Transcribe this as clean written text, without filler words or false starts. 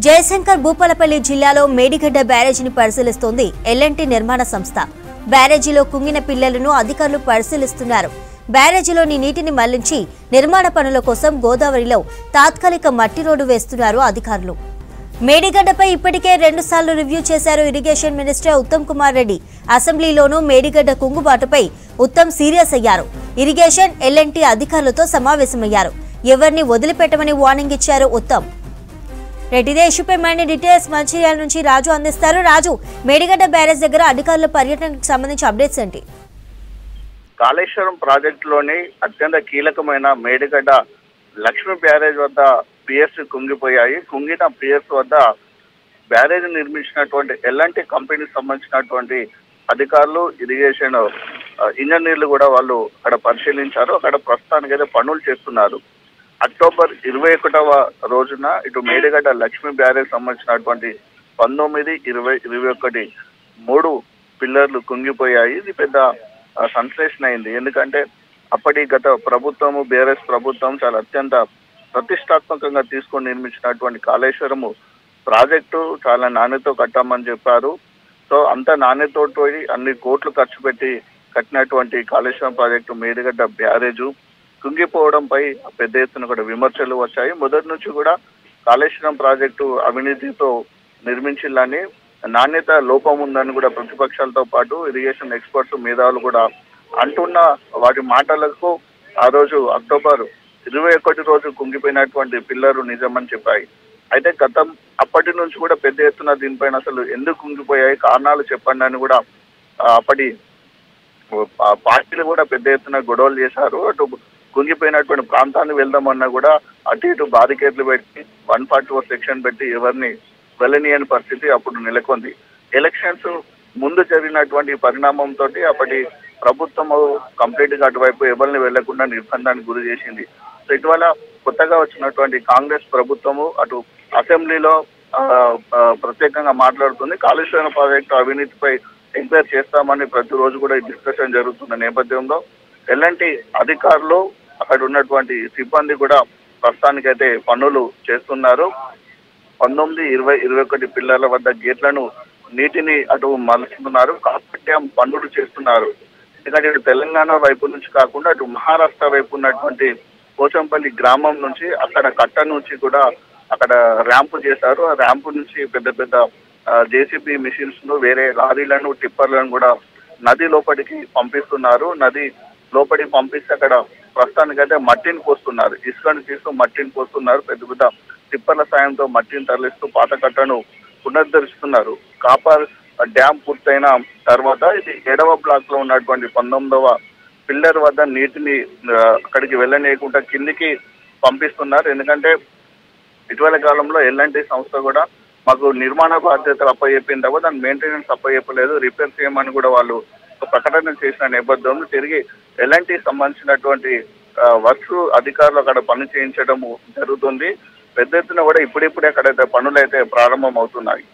జయశంకర్ భూపాలపల్లి జిల్లాలో మేడిగడ్డ బ్యారేజీని పరిశీలిస్తోంది ఎల్ఎన్టీ నిర్మాణ సంస్థ. బ్యారేజీలో కుంగిన పిల్లలను అధికారులు పరిశీలిస్తున్నారు. బ్యారేజీలోని నీటిని మళ్లించి నిర్మాణ పనుల కోసం గోదావరిలో తాత్కాలిక మట్టి రోడ్డు వేస్తున్నారు అధికారులు. మేడిగడ్డపై ఇప్పటికే 2 సార్లు రివ్యూ చేశారు ఇరిగేషన్ మినిస్టర్ ఉత్తమ్ కుమార్ రెడ్డి. అసెంబ్లీలోనూ మేడిగడ్డ కుంగుబాటుపై ఉత్తమ్ సీరియస్ అయ్యారు. ఇరిగేషన్ ఎల్ఎన్టీ అధికారులతో సమావేశమయ్యారు. ఎవరిని వదిలిపెట్టమని వార్నింగ్ ఇచ్చారు ఉత్తమ్. ఇదే ఇష్యూపై మరిన్ని డీటెయిల్స్ మంచిర్యాల నుంచి రాజు అందిస్తారు. రాజు, మేడిగడ్డ బ్యారేజ్ దగ్గర అధికారుల పర్యటనకు సంబంధించి అప్డేట్స్ ఏంటి? కాళేశ్వరం ప్రాజెక్టులోని అత్యంత కీలకమైన మేడిగడ్డ లక్ష్మీ బ్యారేజ్ వద్ద పిఎస్ కుంగిపోయాయి. కుంగిన పిఎస్ వద్ద బ్యారేజ్ నిర్మించినటువంటి ఎల్ఎన్టీ కంపెనీకి సంబంధించినటువంటి అధికారులు, ఇరిగేషన్ ఇంజనీర్లు కూడా వాళ్ళు అక్కడ పరిశీలించారు. అక్కడ ప్రస్తుతానికైతే పనులు చేస్తున్నారు. అక్టోబర్ 21వ రోజున ఇటు మేడిగడ్డ లక్ష్మీ బ్యారేజ్ సంబంధించినటువంటి 19, 20, 21 3 పిల్లర్లు కుంగిపోయాయి. ఇది పెద్ద సెన్సేషన్ అయింది. ఎందుకంటే అప్పటి గత ప్రభుత్వము, బీఆర్ఎస్ ప్రభుత్వం చాలా అత్యంత ప్రతిష్టాత్మకంగా తీసుకొని నిర్మించినటువంటి కాళేశ్వరము ప్రాజెక్టు చాలా నాణ్యతతో కట్టామని చెప్పారు. సో అంత నాణ్యతతో అన్ని కోట్లు ఖర్చు పెట్టి కట్టినటువంటి కాళేశ్వరం ప్రాజెక్టు మేడిగడ్డ బ్యారేజు కుంగిపోవడంపై పెద్ద ఎత్తున కూడా విమర్శలు వచ్చాయి. మొదటి నుంచి కూడా కాళేశ్వరం ప్రాజెక్టు అవినీతితో నిర్మించాలని, నాణ్యత లోపం ఉందని కూడా ప్రతిపక్షాలతో పాటు ఇరిగేషన్ ఎక్స్పర్ట్స్, మేధావులు కూడా అంటున్న వాటి మాటలకు ఆ రోజు అక్టోబర్ 21 రోజు కుంగిపోయినటువంటి పిల్లలు నిజమని చెప్పాయి. అయితే అప్పటి నుంచి కూడా పెద్ద ఎత్తున దీనిపైన అసలు ఎందుకు కుంగిపోయాయి, కారణాలు చెప్పండి అని కూడా అప్పటి పార్టీలు కూడా పెద్ద ఎత్తున గొడవలు చేశారు. అటు కుంగిపోయినటువంటి ప్రాంతాన్ని వెళ్దామన్నా కూడా అటు ఇటు బారికేడ్లు పెట్టి 144 సెక్షన్ పెట్టి ఎవరిని వెళ్ళనీయని పరిస్థితి అప్పుడు నెలకొంది. ఎలక్షన్స్ ముందు జరిగినటువంటి పరిణామంతో అప్పటి ప్రభుత్వం కంప్లీట్ గా అటువైపు ఎవరిని వెళ్లకుండా నిర్బంధానికి గురి చేసింది. సో ఇటీవల కొత్తగా వచ్చినటువంటి కాంగ్రెస్ ప్రభుత్వము అటు అసెంబ్లీలో ప్రత్యేకంగా మాట్లాడుతుంది. కాళేశ్వరం ప్రాజెక్టు అవినీతిపై ఎంక్వైరీ చేస్తామని ప్రతిరోజు కూడా డిస్కషన్ జరుగుతున్న నేపథ్యంలో ఎల్ఎన్టీ అధికారులు, అక్కడ ఉన్నటువంటి సిబ్బంది కూడా ప్రస్తుతానికైతే పనులు చేస్తున్నారు. 19, 20, 21 పిల్లల వద్ద గేట్లను నీటిని అటు మలుస్తున్నారు. కాపర్ డ్యాం పనులు చేస్తున్నారు. ఎందుకంటే ఇటు తెలంగాణ వైపు నుంచి కాకుండా అటు మహారాష్ట్ర వైపు ఉన్నటువంటి పోచంపల్లి గ్రామం నుంచి అక్కడ కట్ట నుంచి కూడా అక్కడ ర్యాంపు చేశారు. ఆ ర్యాంపు నుంచి పెద్ద పెద్ద జేసీబీ మిషన్స్ ను, వేరే లారీలను, టిప్పర్లను కూడా నది లోపలికి పంపిస్తున్నారు. నది లోపలికి పంపిస్తే అక్కడ ప్రస్తుతానికైతే మట్టిని పోస్తున్నారు. ఇసుకను తీస్తూ మట్టిని పోస్తున్నారు. పెద్ద పెద్ద టిప్పర్ల సాయంతో మట్టిని తరలిస్తూ పాత కట్టను పునరుద్ధరిస్తున్నారు. కాపర్ డ్యాం పూర్తయిన తర్వాత ఇది 7వ బ్లాక్ లో ఉన్నటువంటి 19వ పిల్లర్ వద్ద నీటిని అక్కడికి వెళ్ళనీయకుండా కిందికి పంపిస్తున్నారు. ఎందుకంటే ఇటీవల కాలంలో ఎల్ఎన్టీ సంస్థ కూడా మాకు నిర్మాణ బాధ్యతలు అప్పచెప్పిన తర్వాత దాని మెయింటెనెన్స్ అప్పచెప్పలేదు, రిపేర్ చేయమని కూడా వాళ్ళు ప్రకటన చేసిన నేపథ్యంలో తిరిగి ఎల్ఎన్టీ సంబంధించినటువంటి వర్క్స్ అధికారులు అక్కడ పని చేయించడం జరుగుతుంది. పెద్ద ఎత్తున కూడా ఇప్పుడిప్పుడే అక్కడైతే పనులు అయితే ప్రారంభం అవుతున్నాయి.